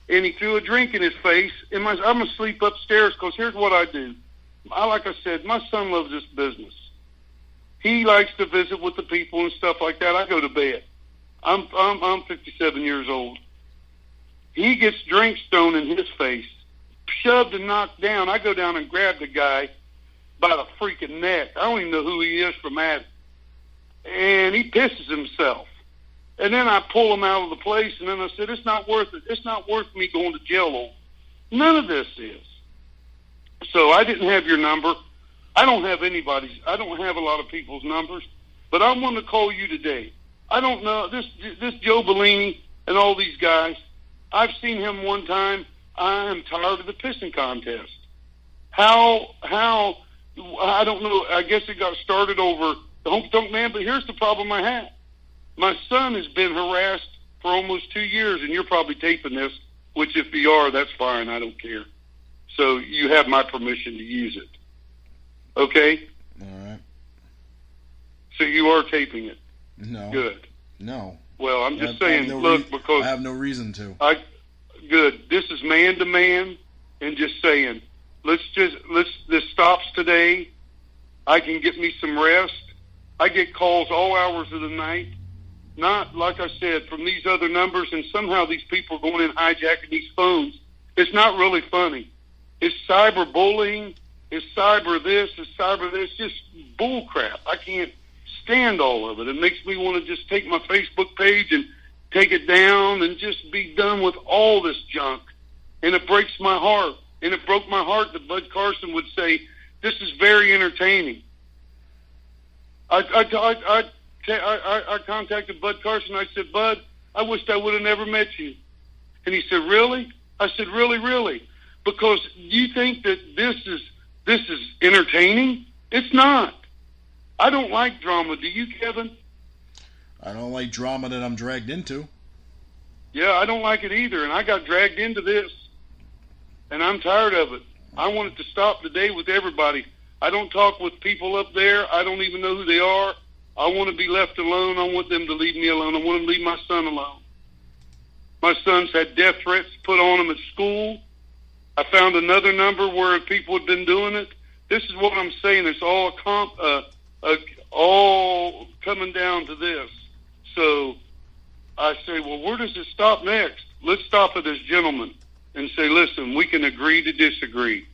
and he threw a drink in his face. And I'm asleep upstairs because here's what I do. Like I said, my son loves this business. He likes to visit with the people and stuff like that. I go to bed. I'm 57 years old. He gets drinks thrown in his face, shoved and knocked down. I go down and grab the guy by the freaking neck. I don't even know who he is from that. And he pisses himself. And then I pull him out of the place, and then I said, it's not worth it. It's not worth me going to jail. None of this is. So I didn't have your number. I don't have anybody's. I don't have a lot of people's numbers. But I want to call you today. I don't know. This Joe Bellini and all these guys, I've seen him one time. I am tired of the pissing contest. How, I don't know. I guess it got started over the Honky Tonk Man, but here's the problem I have. My son has been harassed for almost 2 years, and you're probably taping this, which if you are, that's fine. I don't care. So you have my permission to use it. Okay? All right. So you are taping it? No. Good. No. Well, I'm just saying, look, because I have no reason to. Good. This is man to man, and just saying, this stops today. I can get me some rest. I get calls all hours of the night. Not, like I said, from these other numbers, and somehow these people are going in hijacking these phones. It's not really funny. It's cyberbullying. It's cyber this. It's cyber this. Just bull crap. I can't stand all of it. It makes me want to just take my Facebook page and take it down and just be done with all this junk. And it breaks my heart. And it broke my heart that Bud Carson would say, this is very entertaining. I contacted Bud Carson. I said, Bud, I wished I would have never met you. And he said, really? I said, really, really? Because you think that this is entertaining? It's not. I don't like drama. Do you, Kevin? I don't like drama that I'm dragged into. Yeah, I don't like it either, and I got dragged into this, and I'm tired of it. I want it to stop today with everybody. I don't talk with people up there. I don't even know who they are. I want to be left alone. I want them to leave me alone. I want to leave my son alone. My son's had death threats put on him at school. I found another number where people had been doing it. This is what I'm saying. It's all all coming down to this. So I say, well, where does it stop next? Let's stop it as gentlemen and say, listen, we can agree to disagree.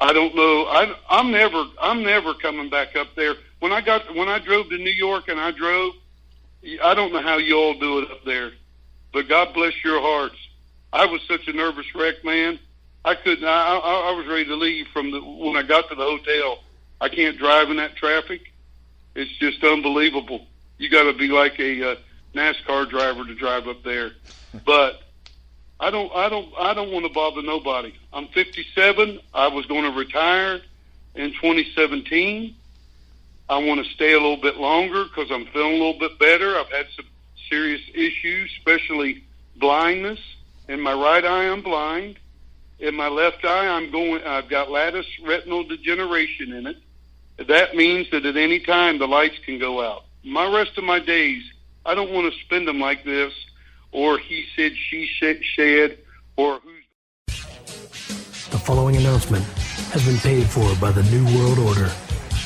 I don't know. I'm never coming back up there. When I drove to New York and I don't know how you all do it up there, but God bless your hearts. I was such a nervous wreck, man. I couldn't. I was ready to leave when I got to the hotel. I can't drive in that traffic. It's just unbelievable. You got to be like a NASCAR driver to drive up there. But I don't want to bother nobody. I'm 57. I was going to retire in 2017. I want to stay a little bit longer because I'm feeling a little bit better. I've had some serious issues, especially blindness. In my right eye, I'm blind. In my left eye, I've got lattice retinal degeneration in it. That means that at any time the lights can go out. My rest of my days, I don't want to spend them like this, or he said, she said, or who's. The following announcement has been paid for by the New World Order.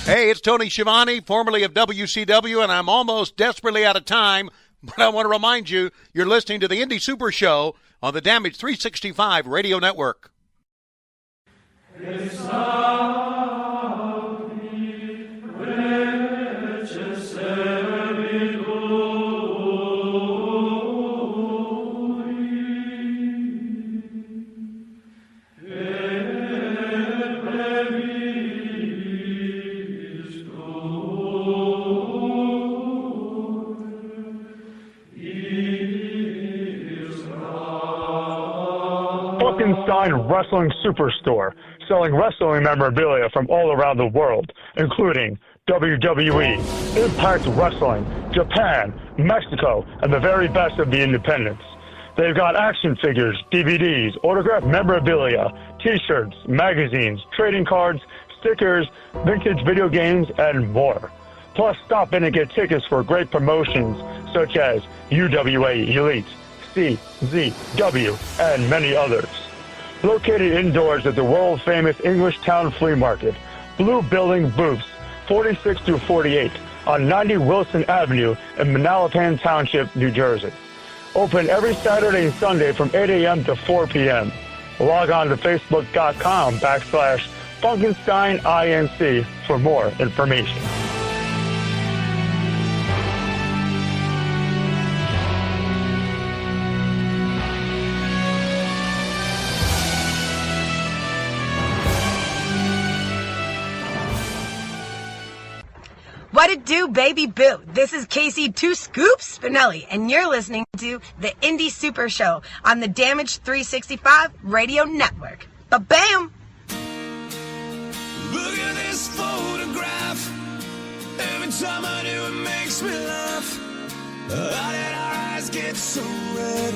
Hey, it's Tony Schiavone, formerly of WCW, and I'm almost desperately out of time, but I want to remind you, you're listening to the Indy Supershow on the Damage 365 Radio Network. Wrestling Superstore, selling wrestling memorabilia from all around the world, including WWE, Impact Wrestling, Japan, Mexico, and the very best of the independents. They've got action figures, DVDs, autographed memorabilia, t-shirts, magazines, trading cards, stickers, vintage video games, and more. Plus, stop in and get tickets for great promotions such as UWA Elite, CZW, and many others. Located indoors at the world-famous Englishtown Flea Market, Blue Building booths 46 through 48 on 90 Wilson Avenue in Manalapan Township, New Jersey. Open every Saturday and Sunday from 8 a.m. to 4 p.m. Log on to Facebook.com/FunkensteinINC for more information. What it do, baby boo? This is Casey Two Scoops Spinelli, and you're listening to the Indy Super Show on the Damage 365 Radio Network. Ba-bam! Look at this photograph. Every time I do, it makes me laugh. How did our eyes get so red?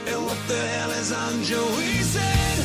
And what the hell is on Joey's head?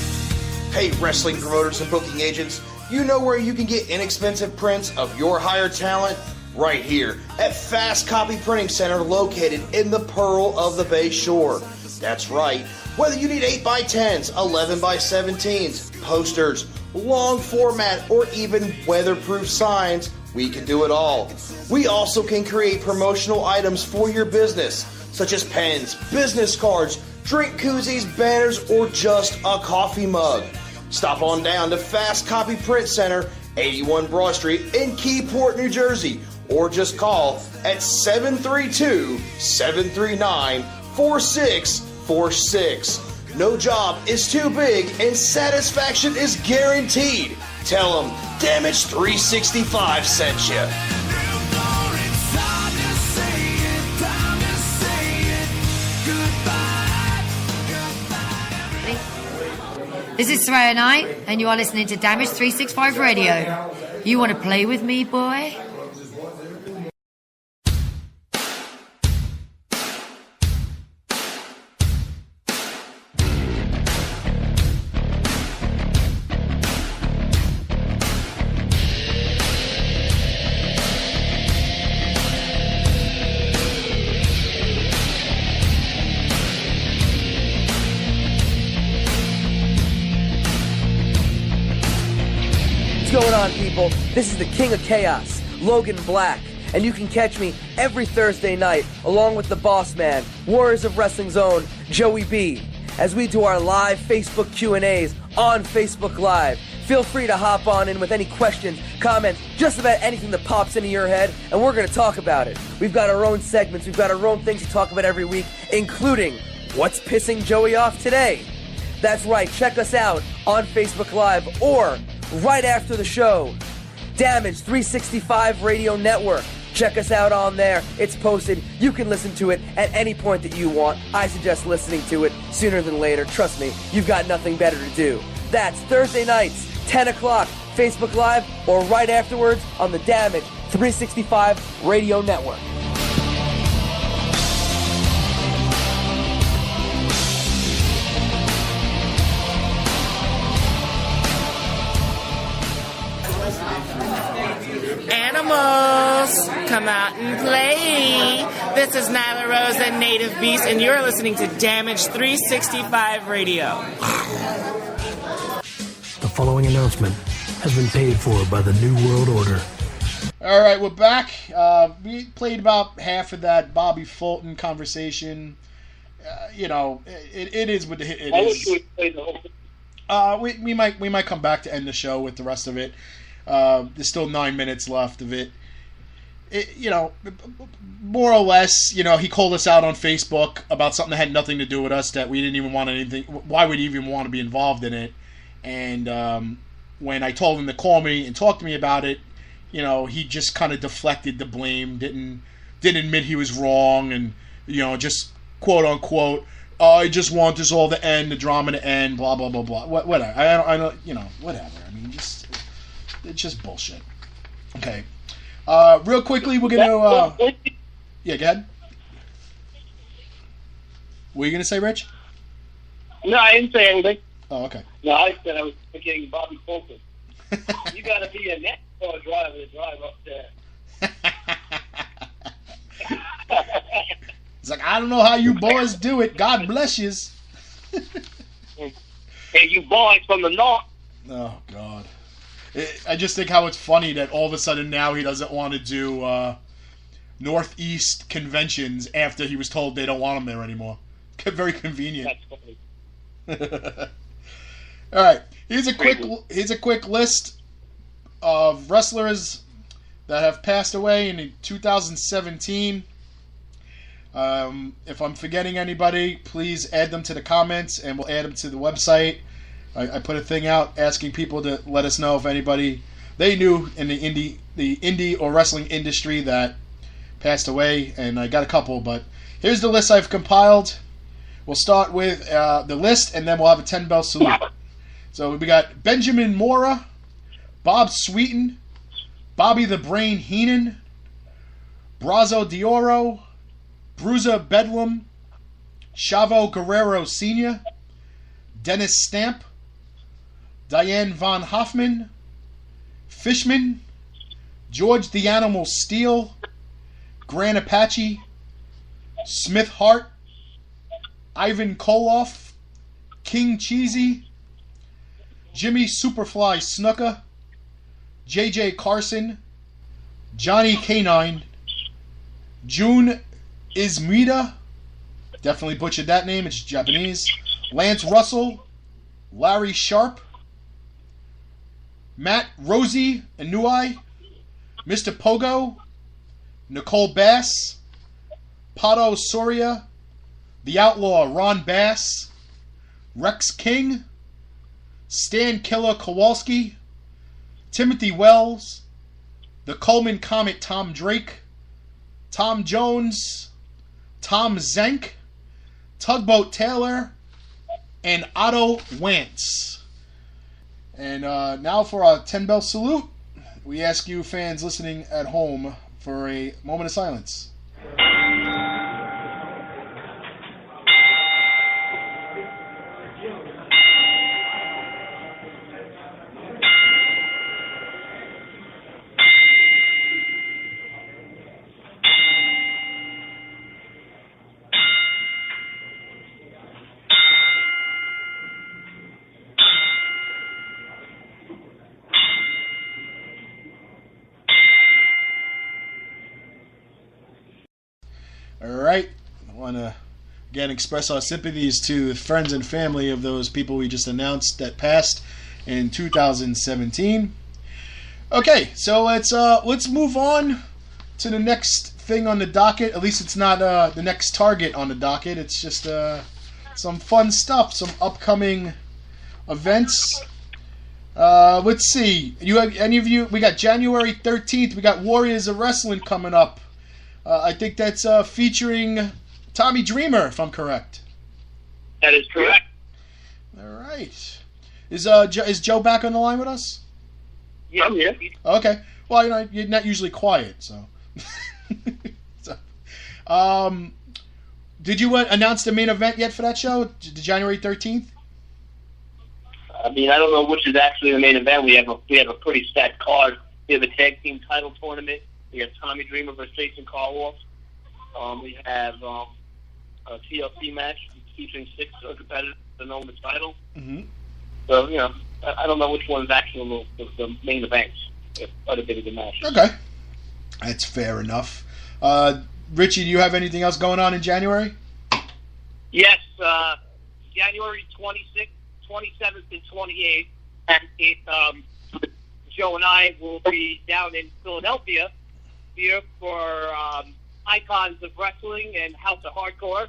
Hey, wrestling promoters and booking agents. You know where you can get inexpensive prints of your hired talent? Right here at Fast Copy Printing Center, located in the Pearl of the Bay Shore. That's right. Whether you need 8x10s, 11x17s, posters, long format, or even weatherproof signs, we can do it all. We also can create promotional items for your business, such as pens, business cards, drink koozies, banners, or just a coffee mug. Stop on down to Fast Copy Print Center, 81 Broad Street in Keyport, New Jersey, or just call at 732-739-4646. No job is too big and satisfaction is guaranteed. Tell them Damage 365 sent you. This is Saraya Knight, and you are listening to Damage 365 Radio. You want to play with me, boy? What's going on, people? This is the King of Chaos, Logan Black, and you can catch me every Thursday night along with the boss man, Warriors of Wrestling's own Joey B, as we do our live Facebook Q&As on Facebook Live. Feel free to hop on in with any questions, comments, just about anything that pops into your head, and we're going to talk about it. We've got our own segments, we've got our own things to talk about every week, including what's pissing Joey off today. That's right, check us out on Facebook Live or right after the show. Damage 365 Radio Network. Check us out on there. It's posted. You can listen to it at any point that you want. I suggest listening to it sooner than later. Trust me, you've got nothing better to do. That's Thursday nights, 10 o'clock, Facebook Live, or right afterwards on the Damage 365 Radio Network. Animals, come out and play. This is Nyla Rose and Native Beast, and you're listening to Damage 365 Radio. The following announcement has been paid for by the New World Order. All right, we're back. We played about half of that Bobby Fulton conversation. It is what it is. I wish we would play the whole thing. We might come back to end the show with the rest of it. There's still 9 minutes left of it. More or less, he called us out on Facebook about something that had nothing to do with us, that we didn't even want anything. Why would he even want to be involved in it? And when I told him to call me and talk to me about it, he just kind of deflected the blame, didn't admit he was wrong, and just quote unquote, I just want this all to end, the drama to end, blah blah blah blah. Whatever. I don't. Whatever. I mean, it's just bullshit. Okay. Real quickly, we're gonna. Yeah, go ahead. What are you gonna say, Rich? No, I didn't say anything. Oh, okay. No, I said I was thinking Bobby Fulton. You got to be a NASCAR driver to drive up there. He's like, I don't know how you boys do it. God bless yous. Hey, you boys from the north. Oh, God. I just think how it's funny that all of a sudden now he doesn't want to do Northeast conventions after he was told they don't want him there anymore. Very convenient. That's funny. All right. Here's a quick list of wrestlers that have passed away in 2017. If I'm forgetting anybody, please add them to the comments, and we'll add them to the website. I put a thing out asking people to let us know if anybody they knew in the indie or wrestling industry that passed away, and I got a couple, but here's the list I've compiled. We'll start with the list, and then we'll have a 10-bell salute. So we got Benjamin Mora, Bob Sweeten, Bobby the Brain Heenan, Brazo Dioro, Bruiser Bedlam, Chavo Guerrero Sr., Dennis Stamp, Diane Von Hoffman, Fishman, George the Animal Steele, Gran Apache, Smith Hart, Ivan Koloff, King Cheesy, Jimmy Superfly Snuka, JJ Carson, Johnny K9, June Ismida, definitely butchered that name, it's Japanese, Lance Russell, Larry Sharp, Matt Rosie Inouye, Mr. Pogo, Nicole Bass, Pato Soria, The Outlaw Ron Bass, Rex King, Stan Killer Kowalski, Timothy Wells, the Coleman Comet Tom Drake, Tom Jones, Tom Zenk, Tugboat Taylor, and Otto Wentz. And now for our 10-bell salute, we ask you fans listening at home for a moment of silence. Alright, I want to again express our sympathies to the friends and family of those people we just announced that passed in 2017. Okay, so let's move on to the next thing on the docket. At least it's not the next target on the docket. It's just some fun stuff, some upcoming events. Let's see. You have any of you? We got January 13th. We got Warriors of Wrestling coming up. I think that's featuring Tommy Dreamer, if I'm correct. That is correct. All right. Is Joe back on the line with us? Yeah, I'm here. Okay. Well, you're not usually quiet, so. Did you announce the main event yet for that show, the January 13th? I mean, I don't know which is actually the main event. We have a pretty stacked card. We have a tag team title tournament. We have Tommy Dreamer versus Jason Carwolf. We have a TLC match featuring 6 competitors to know the title. Mm-hmm. So, I don't know which one is actually the main event. It's quite a bit of the match. Okay. That's fair enough. Richie, do you have anything else going on in January? Yes. January 26th, 27th, and 28th. And Joe and I will be down in Philadelphia here for Icons of Wrestling and House of Hardcore.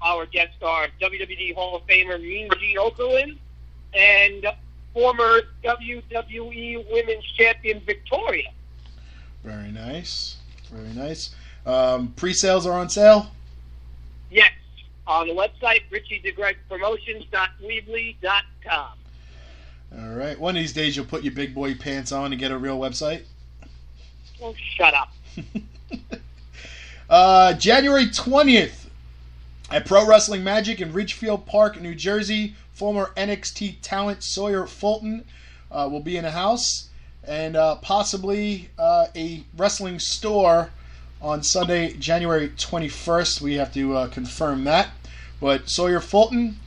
Our guests are WWE Hall of Famer Mean Gene Okerlund and former WWE Women's Champion Victoria. Very nice. Very nice. Pre-sales are on sale? Yes. On the website, RichieDeGregopromotions.weebly.com. All right. One of these days you'll put your big boy pants on and get a real website. Oh, shut up. January 20th at Pro Wrestling Magic in Ridgefield Park, New Jersey. Former NXT talent Sawyer Fulton will be in the house. And possibly a wrestling store on Sunday, January 21st. We have to confirm that. But Sawyer Fulton,